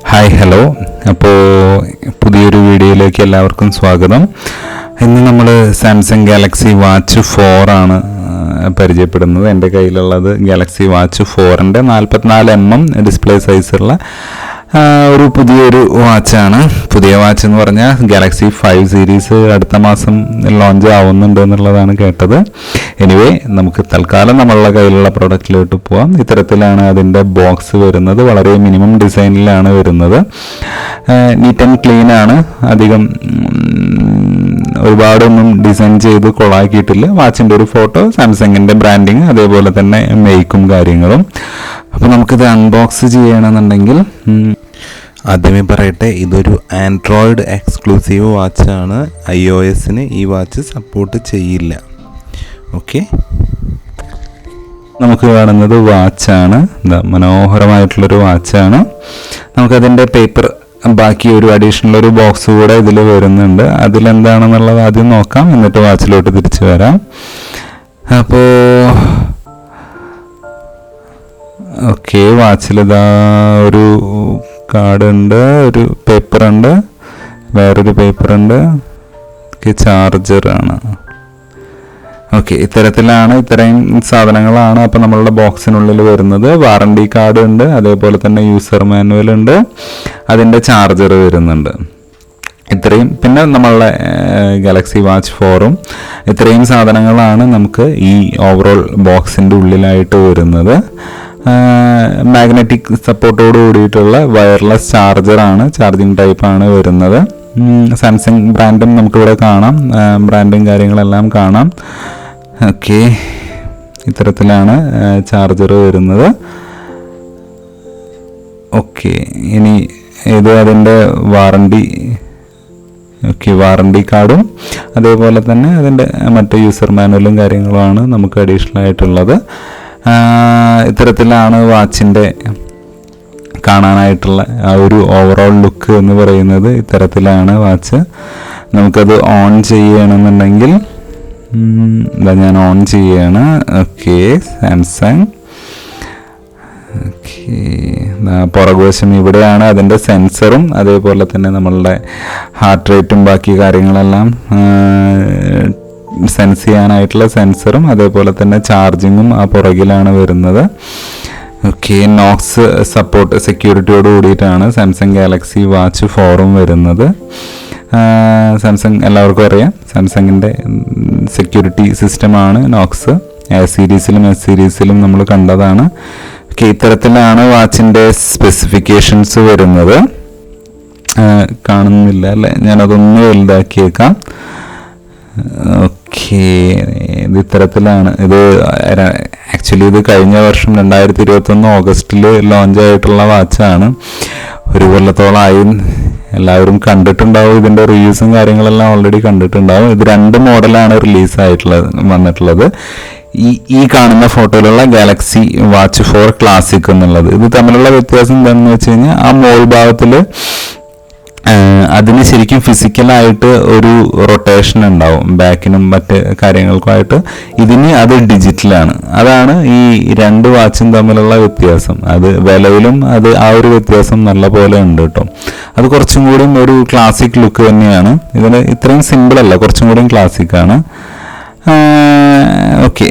Hi hello. അപ്പോൾ പുതിയൊരു വീഡിയോയിലേക്ക് എല്ലാവർക്കും സ്വാഗതം. ഇന്ന് നമ്മൾ സാംസങ് ഗാലക്സി വാച്ച് 4 ആണ് പരിചയപ്പെടുന്നത്. എൻ്റെ കയ്യിലുള്ളത് ഗാലക്സി വാച്ച് 4ൻ്റെ 44mm ഡിസ്പ്ലേ സൈസുള്ള ഒരു പുതിയൊരു വാച്ചാണ്. പുതിയ വാച്ച് എന്ന് പറഞ്ഞാൽ ഗാലക്സി 5 സീരീസ് അടുത്ത മാസം ലോഞ്ച് ആവുന്നുണ്ട് എന്നുള്ളതാണ് കേട്ടത്. എനിവേ, നമുക്ക് തൽക്കാലം നമ്മളുടെ കയ്യിലുള്ള പ്രൊഡക്റ്റിലോട്ട് പോവാം. ഇത്തരത്തിലാണ് അതിൻ്റെ ബോക്സ് വരുന്നത്. വളരെ മിനിമം ഡിസൈനിലാണ് വരുന്നത്. നീറ്റ് ആൻഡ് ക്ലീൻ ആണ്. അധികം ഒരുപാടൊന്നും ഡിസൈൻ ചെയ്ത് കൊളാക്കിയിട്ടില്ല. വാച്ചിൻ്റെ ഒരു ഫോട്ടോ, സാംസങ്ങിൻ്റെ ബ്രാൻഡിങ്, അതേപോലെ തന്നെ മെയ്ക്കും കാര്യങ്ങളും. അപ്പോൾ നമുക്കിത് അൺബോക്സ് ചെയ്യണമെന്നുണ്ടെങ്കിൽ ആദ്യമേ പറയട്ടെ, ഇതൊരു ആൻഡ്രോയിഡ് എക്സ്ക്ലൂസീവ് വാച്ചാണ്. iOS-ന് ഈ വാച്ച് സപ്പോർട്ട് ചെയ്യില്ല. ഓക്കെ, നമുക്ക് കാണുന്നത് വാച്ചാണ്. മനോഹരമായിട്ടുള്ളൊരു വാച്ചാണ്. നമുക്കതിൻ്റെ പേപ്പർ, ബാക്കി ഒരു അഡീഷണൽ ഒരു ബോക്സ് കൂടെ ഇതിൽ വരുന്നുണ്ട്. അതിലെന്താണെന്നുള്ളത് ആദ്യം നോക്കാം, എന്നിട്ട് വാച്ചിലോട്ട് തിരിച്ചു വരാം. അപ്പോൾ ഓക്കെ, വാച്ചിലിതാ ഒരു കാർഡുണ്ട്, ഒരു പേപ്പറുണ്ട്, വേറൊരു പേപ്പറുണ്ട്, ചാർജറാണ്. ഓക്കെ, ഇത്തരത്തിലാണ് സാധനങ്ങളാണ് അപ്പോൾ നമ്മളുടെ ബോക്സിനുള്ളിൽ വരുന്നത്. വാറണ്ടി കാർഡ് ഉണ്ട്, അതേപോലെ തന്നെ യൂസർ മാനുവൽ ഉണ്ട്, അതിൻ്റെ ചാർജർ വരുന്നുണ്ട്. ഇത്രയും, പിന്നെ നമ്മളുടെ ഗാലക്സി വാച്ച് 4ഉം ഇത്രയും സാധനങ്ങളാണ് നമുക്ക് ഈ ഓവറോൾ ബോക്സിൻ്റെ ഉള്ളിലായിട്ട് വരുന്നത്. മാഗ്നറ്റിക് സപ്പോർട്ടോട് കൂടിയിട്ടുള്ള വയർലെസ് ചാർജറാണ്, ചാർജിങ് ടൈപ്പാണ് വരുന്നത്. സാംസങ് ബ്രാൻഡും നമുക്കിവിടെ കാണാം, ബ്രാൻഡും കാര്യങ്ങളെല്ലാം കാണാം. ഓക്കെ, ഇത്തരത്തിലാണ് ചാർജർ വരുന്നത്. ഓക്കെ, ഇനി ഇത് അതിൻ്റെ വാറണ്ടി കാർഡും അതേപോലെ തന്നെ അതിൻ്റെ മറ്റ് യൂസർ മാനുവലും കാര്യങ്ങളുമാണ് നമുക്ക് അഡീഷണൽ ആയിട്ടുള്ളത്. ഇത്തരത്തിലാണ് വാച്ചിൻ്റെ കാണാനായിട്ടുള്ള ആ ഒരു ഓവറോൾ ലുക്ക് എന്ന് പറയുന്നത്. ഇത്തരത്തിലാണ് വാച്ച്. നമുക്കത് ഓൺ ചെയ്യണമെന്നുണ്ടെങ്കിൽ ഞാൻ ഓൺ ചെയ്യാണ്. Okay, Samsung. ഓക്കെ, പുറകുവശം ഇവിടെയാണ് അതിൻ്റെ സെൻസറും അതേപോലെ തന്നെ നമ്മളുടെ ഹാർട്ട് റേറ്റും ബാക്കി കാര്യങ്ങളെല്ലാം സെൻസ് ചെയ്യാനായിട്ടുള്ള സെൻസറും അതേപോലെ തന്നെ ചാർജിങ്ങും ആ പുറകിലാണ് വരുന്നത്. ഓക്കെ, നോക്സ് സപ്പോർട്ട് സെക്യൂരിറ്റിയോട് കൂടിയിട്ടാണ് സാംസങ് ഗാലക്സി വാച്ച് 4ഉം വരുന്നത്. സാംസങ് എല്ലാവർക്കും അറിയാം, സാംസങ്ങിൻ്റെ സെക്യൂരിറ്റി സിസ്റ്റമാണ് നോക്സ്. സീരീസിലും എസ് സീരീസിലും നമ്മൾ കണ്ടതാണ്. ഓക്കെ, ഇത്തരത്തിലാണ് വാച്ചിൻ്റെ സ്പെസിഫിക്കേഷൻസ് വരുന്നത്. കാണുന്നില്ല അല്ലേ? ഞാനതൊന്ന് വലുതാക്കിയേക്കാം. ഓക്കെ, ഇത് ഇത്തരത്തിലാണ്. ഇത് ആക്ച്വലി ഇത് കഴിഞ്ഞ വർഷം 2021 ഓഗസ്റ്റിൽ ലോഞ്ച് ആയിട്ടുള്ള വാച്ചാണ്. ഒരു കൊല്ലത്തോളമായി. എല്ലാവരും കണ്ടിട്ടുണ്ടാവും, ഇതിൻ്റെ റിവ്യൂസും കാര്യങ്ങളെല്ലാം ഓൾറെഡി കണ്ടിട്ടുണ്ടാവും. ഇത് 2 മോഡലാണ് വന്നിട്ടുള്ളത്. ഈ കാണുന്ന ഫോട്ടോയിലുള്ള ഗാലക്സി വാച്ച് 4 ക്ലാസിക് എന്നുള്ളത്. ഇത് തമ്മിലുള്ള വ്യത്യാസം എന്താണെന്ന് വെച്ച് കഴിഞ്ഞാൽ, ആ മോൾ ഭാഗത്തിൽ അതിന് ശരിക്കും ഫിസിക്കലായിട്ട് ഒരു റൊട്ടേഷൻ ഉണ്ടാവും, ബാക്കിനും മറ്റ് കാര്യങ്ങൾക്കുമായിട്ട്. ഇതിന് അത് ഡിജിറ്റലാണ്. അതാണ് ഈ 2 വാച്ചും തമ്മിലുള്ള വ്യത്യാസം. അത് വിലയിലും അത് ആ ഒരു വ്യത്യാസം നല്ല പോലെ ഉണ്ട് കേട്ടോ. അത് കുറച്ചും കൂടി ഒരു ക്ലാസിക് ലുക്ക് തന്നെയാണ്. ഇതിന് ഇത്രയും സിമ്പിൾ അല്ല, കുറച്ചും കൂടി ക്ലാസിക് ആണ്. ഓക്കെ,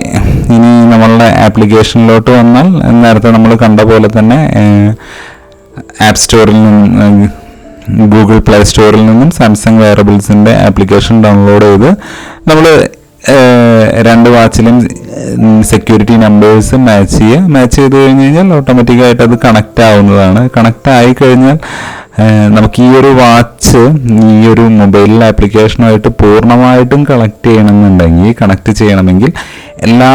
ഇനി നമ്മളുടെ ആപ്ലിക്കേഷനിലോട്ട് വന്നാൽ, നേരത്തെ നമ്മൾ കണ്ട പോലെ തന്നെ ആപ്പ് സ്റ്റോറിൽ നിന്നും ഗൂഗിൾ പ്ലേ സ്റ്റോറിൽ നിന്നും സാംസങ് വെയറബിൾസിൻ്റെ ആപ്ലിക്കേഷൻ ഡൗൺലോഡ് ചെയ്ത് നമ്മൾ 2 വാച്ചിലും സെക്യൂരിറ്റി നമ്പേഴ്സ് മാച്ച് ചെയ്ത് കഴിഞ്ഞ് കഴിഞ്ഞാൽ ഓട്ടോമാറ്റിക്കായിട്ട് അത് കണക്റ്റ് ആവുന്നതാണ്. കണക്റ്റ് ആയിക്കഴിഞ്ഞാൽ നമുക്ക് ഈ ഒരു വാച്ച് ഈ ഒരു മൊബൈൽ ആപ്ലിക്കേഷനുമായിട്ട് പൂർണ്ണമായിട്ടും കണക്ട് ചെയ്യണമെങ്കിൽ എല്ലാ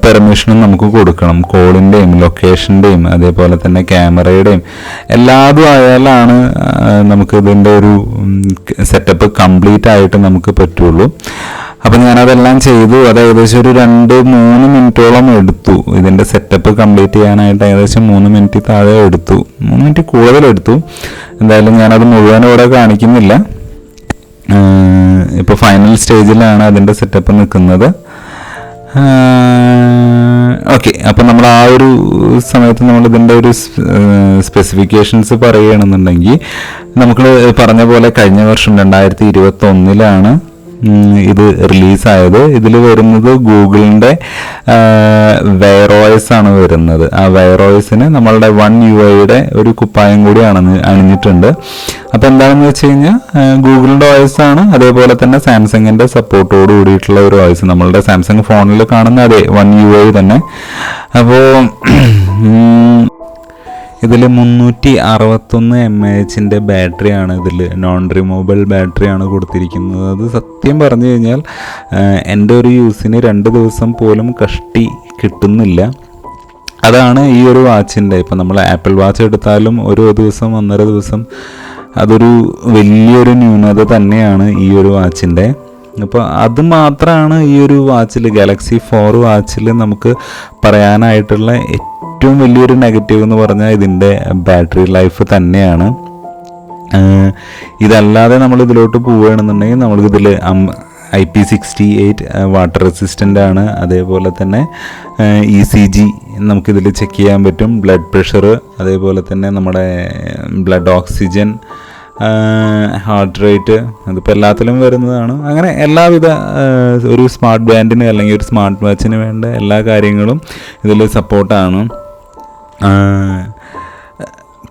പെർമിഷനും നമുക്ക് കൊടുക്കണം. കോളിൻ്റെയും ലൊക്കേഷൻ്റെയും അതേപോലെ തന്നെ ക്യാമറയുടെയും എല്ലാതും ആയാലാണ് നമുക്ക് ഇതിൻ്റെ ഒരു സെറ്റപ്പ് കംപ്ലീറ്റ് ആയിട്ട് നമുക്ക് പറ്റുള്ളൂ. അപ്പം ഞാനതെല്ലാം ചെയ്തു. അത് ഏകദേശം ഒരു 2-3 മിനിറ്റോളം എടുത്തു. ഇതിൻ്റെ സെറ്റപ്പ് കംപ്ലീറ്റ് ചെയ്യാനായിട്ട് ഏകദേശം 3 മിനിറ്റ് താഴെ എടുത്തു, 3 മിനിറ്റ് കൂടുതലെടുത്തു. എന്തായാലും ഞാനത് മുഴുവൻ ഇവിടെ കാണിക്കുന്നില്ല. ഇപ്പോൾ ഫൈനൽ സ്റ്റേജിലാണ് അതിൻ്റെ സെറ്റപ്പ് നിൽക്കുന്നത്. ഓക്കെ, അപ്പം നമ്മൾ ആ ഒരു സമയത്ത് നമ്മൾ ഇതിൻ്റെ ഒരു സ്പെസിഫിക്കേഷൻസ് പറയുകയാണെന്നുണ്ടെങ്കിൽ, നമുക്ക് പറഞ്ഞ പോലെ കഴിഞ്ഞ വർഷം 2021 ഇത് റിലീസായത്. ഇതിൽ വരുന്നത് ഗൂഗിളിൻ്റെ വെയറോയ്സ് ആണ് വരുന്നത്. ആ വെയറോയ്സിന് നമ്മളുടെ UI ഒരു കുപ്പായം കൂടി അണിഞ്ഞിട്ടുണ്ട്. അപ്പോൾ എന്താണെന്ന് വെച്ച് കഴിഞ്ഞാൽ ഗൂഗിളിൻ്റെ OS ആണ്, അതേപോലെ തന്നെ സാംസങ്ങിൻ്റെ സപ്പോർട്ടോട് കൂടിയിട്ടുള്ള ഒരു OS, നമ്മളുടെ സാംസങ് ഫോണിൽ കാണുന്ന അതേ UI തന്നെ. അപ്പോൾ ഇതിൽ 361 mAh ബാറ്ററിയാണ്, ഇതിൽ നോൺ റിമൂവബിൾ ബാറ്ററിയാണ് കൊടുത്തിരിക്കുന്നത്. അത് സത്യം പറഞ്ഞു കഴിഞ്ഞാൽ എൻ്റെ ഒരു യൂസിന് 2 ദിവസം പോലും കഷ്ടി കിട്ടുന്നില്ല. അതാണ് ഈ ഒരു വാച്ചിൻ്റെ, ഇപ്പം നമ്മൾ ആപ്പിൾ വാച്ച് എടുത്താലും ഒരു ദിവസം 1.5 ദിവസം, അതൊരു വലിയൊരു ന്യൂനത തന്നെയാണ് ഈ ഒരു വാച്ചിൻ്റെ. അപ്പോൾ അത് മാത്രമാണ് ഈ ഒരു വാച്ചിൽ, ഗാലക്സി 4 വാച്ചിൽ നമുക്ക് പറയാനായിട്ടുള്ള ഏറ്റവും വലിയൊരു നെഗറ്റീവ് എന്ന് പറഞ്ഞാൽ ഇതിൻ്റെ ബാറ്ററി ലൈഫ് തന്നെയാണ്. ഇതല്ലാതെ നമ്മൾ ഇതിലോട്ട് പോവുകയാണെന്നുണ്ടെങ്കിൽ നമ്മൾക്കിതിൽ IP68 വാട്ടർ റെസിസ്റ്റൻ്റ് ആണ്. അതേപോലെ തന്നെ ECG നമുക്കിതിൽ ചെക്ക് ചെയ്യാൻ പറ്റും, ബ്ലഡ് പ്രഷർ, അതേപോലെ തന്നെ നമ്മുടെ ബ്ലഡ് ഓക്സിജൻ, ഹാർട്ട് റേറ്റ്, അതിപ്പോൾ എല്ലാത്തിലും വരുന്നതാണ്. അങ്ങനെ എല്ലാവിധ ഒരു സ്മാർട്ട് ബാൻഡിന് അല്ലെങ്കിൽ ഒരു സ്മാർട്ട് വാച്ചിന് വേണ്ട എല്ലാ കാര്യങ്ങളും ഇതിൽ സപ്പോർട്ടാണ്.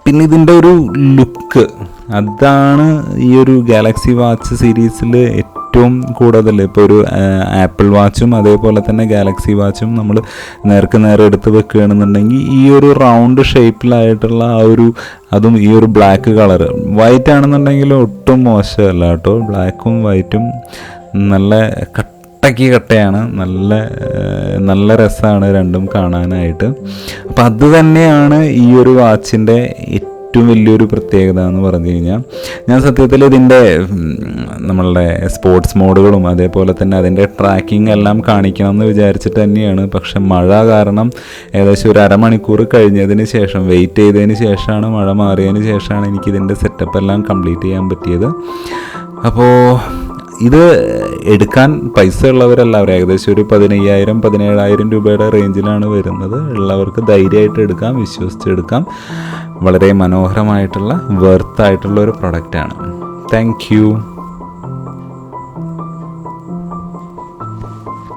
പിന്നെ ഇതിൻ്റെ ഒരു ലുക്ക്, അതാണ് ഈ ഒരു ഗാലക്സി വാച്ച് സീരീസിൽ ഏറ്റവും കൂടുതൽ. ഇപ്പോൾ ഒരു ആപ്പിൾ വാച്ചും അതേപോലെ തന്നെ ഗാലക്സി വാച്ചും നമ്മൾ നേർക്ക് നേരെ എടുത്ത് വെക്കുകയാണെന്നുണ്ടെങ്കിൽ ഈ ഒരു റൗണ്ട് ഷേപ്പിലായിട്ടുള്ള ആ ഒരു, അതും ഈ ഒരു ബ്ലാക്ക് കളറ്, വൈറ്റ് ആണെന്നുണ്ടെങ്കിൽ ഒട്ടും മോശമല്ല കേട്ടോ. ബ്ലാക്കും വൈറ്റും നല്ല കട്ടയാണ്, നല്ല രസമാണ് രണ്ടും കാണാനായിട്ട്. അപ്പം അത് തന്നെയാണ് ഈ ഒരു വാച്ചിൻ്റെ ഏറ്റവും വലിയൊരു പ്രത്യേകത എന്ന് പറഞ്ഞു കഴിഞ്ഞാൽ. ഞാൻ സത്യത്തിൽ ഇതിൻ്റെ നമ്മളുടെ സ്പോർട്സ് മോഡുകളും അതേപോലെ തന്നെ അതിൻ്റെ ട്രാക്കിംഗ് എല്ലാം കാണിക്കണം എന്ന് വിചാരിച്ചിട്ട് തന്നെയാണ്. പക്ഷെ മഴ കാരണം ഏകദേശം ഒരു അരമണിക്കൂർ കഴിഞ്ഞതിന് ശേഷം, വെയിറ്റ് ചെയ്തതിന് ശേഷമാണ്, മഴ മാറിയതിന് ശേഷമാണ് എനിക്കിതിൻ്റെ സെറ്റപ്പ് എല്ലാം കംപ്ലീറ്റ് ചെയ്യാൻ പറ്റിയത്. അപ്പോൾ ഇത് എടുക്കാൻ പൈസ ഉള്ളവരെല്ലാവരും, ഏകദേശം ഒരു 15,000-17,000 രൂപയുടെ റേഞ്ചിലാണ് വരുന്നത്. ഉള്ളവർക്ക് ധൈര്യമായിട്ട് എടുക്കാം, വിശ്വസിച്ചെടുക്കാം. വളരെ മനോഹരമായിട്ടുള്ള, വെർത്തായിട്ടുള്ള ഒരു പ്രൊഡക്റ്റാണ്. Thank you.